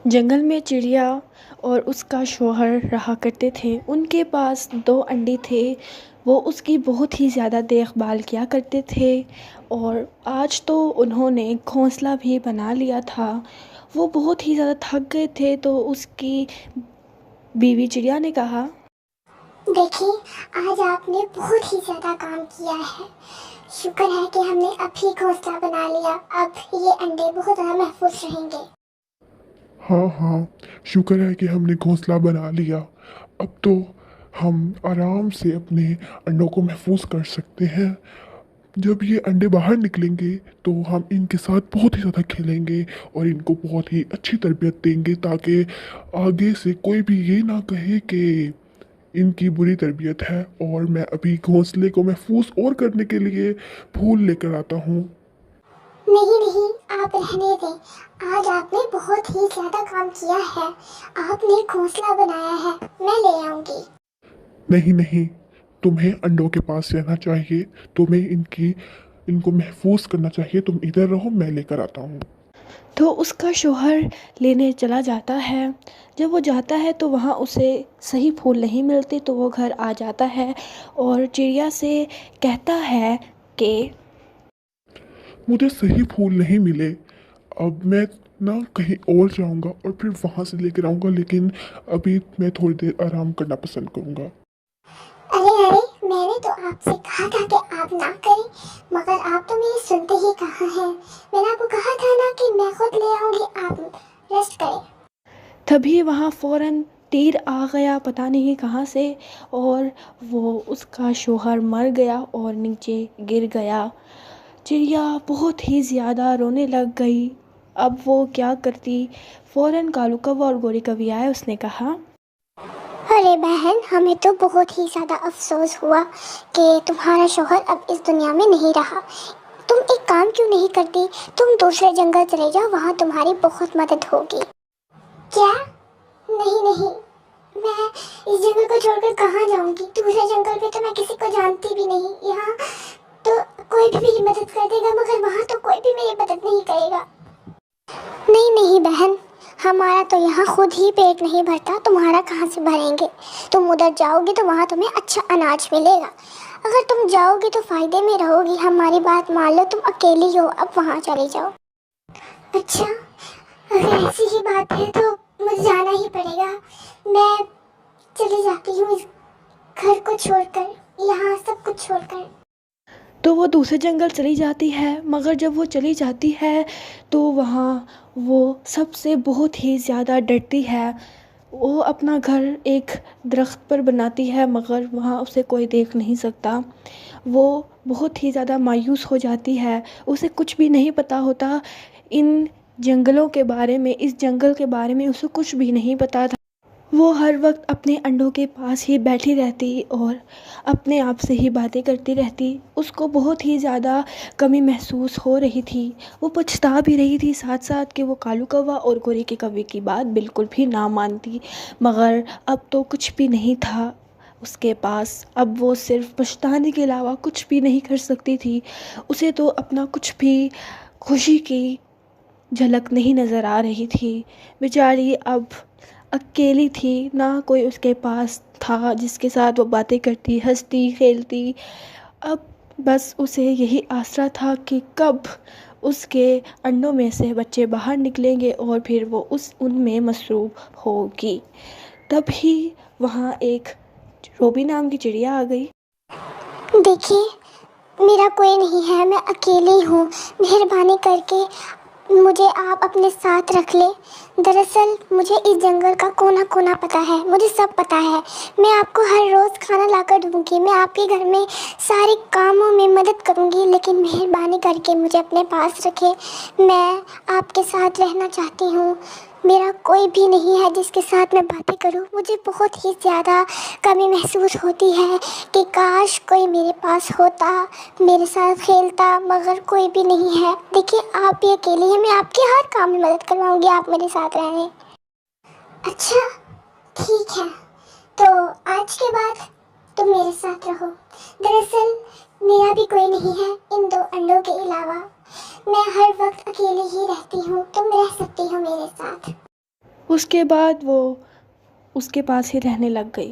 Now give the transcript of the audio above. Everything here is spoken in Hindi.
जंगल में चिड़िया और उसका शौहर रहा करते थे। उनके पास 2 अंडे थे। वो उसकी बहुत ही ज़्यादा देखभाल किया करते थे और आज तो उन्होंने घोंसला भी बना लिया था। वो बहुत ही ज़्यादा थक गए थे तो उसकी बीवी चिड़िया ने कहा, देखिए, आज आपने बहुत ही ज़्यादा काम किया है। शुक्र है कि हमने अभी घोंसला बना लिया। अब ये अंडे बहुत ज़्यादा महफूज रहेंगे। हाँ हाँ, शुक्र है कि हमने घोंसला बना लिया। अब तो हम आराम से अपने अंडों को महफूज कर सकते हैं। जब ये अंडे बाहर निकलेंगे तो हम इनके साथ बहुत ही ज़्यादा खेलेंगे और इनको बहुत ही अच्छी तरबियत देंगे, ताकि आगे से कोई भी ये ना कहे कि इनकी बुरी तरबियत है। और मैं अभी घोंसले को महफूज और करने के लिए फूल लेकर आता हूँ। नहीं नहीं, आप रहने दें। आज आपने बहुत ही ज़्यादा काम किया है। आपने घोंसला बनाया है, मैं ले आऊँगी। नहीं नहीं, तुम्हें अंडों के पास रहना चाहिए। तुम्हें इनको महफूज करना चाहिए। तुम इधर रहो, मैं लेकर आता हूँ। तो उसका शौहर लेने चला जाता है। जब वो जाता है तो वहाँ उसे सही फूल नहीं मिलते तो वो घर आ जाता है और चिड़िया से कहता है कि मुझे सही फूल नहीं मिले। अब मैं ना कहीं और जाऊंगा और फिर वहां से लेकर आऊंगा, लेकिन अभी मैं थोड़ी देर आराम करना पसंद करूंगा। अरे अरे, मैंने तो आपसे कहा था कि आप ना करें, मगर आप तो मेरी सुनते ही कहाँ हैं। मैंने आपको कहा था ना कि मैं खुद ले आऊँगी, आप रेस्ट करें। तभी वहाँ फ़ौरन तीर आ गया पता नहीं कहाँ से और वो उसका शौहर मर गया और नीचे गिर गया। चिड़िया बहुत ही ज़्यादा रोने लग गई। अब वो क्या करती। फ़ौरन कालू कौवा और गोरी कौवी आए। उसने कहा, अरे बहन, हमें तो बहुत ही ज़्यादा अफसोस हुआ कि तुम्हारा शौहर अब इस दुनिया में नहीं रहा। तुम एक काम क्यों नहीं करती, तुम दूसरे जंगल चले जाओ, वहाँ तुम्हारी बहुत मदद होगी। क्या? नहीं नहीं, मैं इस जंगल को छोड़कर कहाँ जाऊँगी। दूसरे जंगल पे तो मैं किसी को जानती भी नहीं। यहाँ तो कोई भी मेरी मदद कर देगा, मगर वहाँ तो कोई भी मेरी मदद नहीं करेगा। नहीं नहीं बहन, हमारा तो यहाँ खुद ही पेट नहीं भरता, तुम्हारा कहाँ से भरेंगे। तुम उधर जाओगी तो वहाँ तुम्हें अच्छा अनाज मिलेगा। अगर तुम जाओगी तो फायदे में रहोगी। हमारी बात मान लो, तुम अकेली हो, अब वहाँ चले जाओ। अच्छा, अगर ऐसी ही बात है तो मुझे जाना ही पड़ेगा। मैं चली जाती हूँ इस घर को छोड़कर, यहाँ सब कुछ छोड़कर। तो वो दूसरे जंगल चली जाती है। मगर जब वो चली जाती है तो वहाँ वो सबसे बहुत ही ज़्यादा डरती है। वो अपना घर एक दरख्त पर बनाती है मगर वहाँ उसे कोई देख नहीं सकता। वो बहुत ही ज़्यादा मायूस हो जाती है। उसे कुछ भी नहीं पता होता इन जंगलों के बारे में, इस जंगल के बारे में उसे कुछ भी नहीं पता था। वो हर वक्त अपने अंडों के पास ही बैठी रहती और अपने आप से ही बातें करती रहती। उसको बहुत ही ज़्यादा कमी महसूस हो रही थी। वो पछता भी रही थी साथ साथ कि वो कालू कौवा और गोरी के कौवे की बात बिल्कुल भी ना मानती। मगर अब तो कुछ भी नहीं था उसके पास। अब वो सिर्फ पछताने के अलावा कुछ भी नहीं कर सकती थी। उसे तो अपना कुछ भी खुशी की झलक नहीं नज़र आ रही थी। बेचारी अब अकेली थी, ना कोई उसके पास था जिसके साथ वो बातें करती, हंसती खेलती। अब बस उसे यही आसरा था कि कब उसके अंडों में से बच्चे बाहर निकलेंगे और फिर वो उनमें मसरूफ़ होगी। तभी वहाँ एक रोबी नाम की चिड़िया आ गई। देखिए, मेरा कोई नहीं है, मैं अकेली हूँ। मेहरबानी करके मुझे आप अपने साथ रख ले। दरअसल मुझे इस जंगल का कोना कोना पता है, मुझे सब पता है। मैं आपको हर रोज़ खाना लाकर दूंगी, मैं आपके घर में सारे कामों में मदद करूंगी, लेकिन मेहरबानी करके मुझे अपने पास रखें। मैं आपके साथ रहना चाहती हूँ। मेरा कोई भी नहीं है जिसके साथ मैं बातें करूं। मुझे बहुत ही ज़्यादा कमी महसूस होती है कि काश कोई मेरे पास होता, मेरे साथ खेलता, मगर कोई भी नहीं है। देखिए, आप भी अकेली हैं, मैं आपके हर काम में मदद करवाऊंगी, आप मेरे साथ रहें। अच्छा, ठीक है, तो आज के बाद तुम मेरे साथ रहो। दरअसल मेरा भी कोई नहीं है इन 2 अंडों के अलावा। मैं हर वक्त अकेली ही रहती हूँ, तुम रह सकती हो मेरे साथ। उसके बाद वो उसके पास ही रहने लग गई।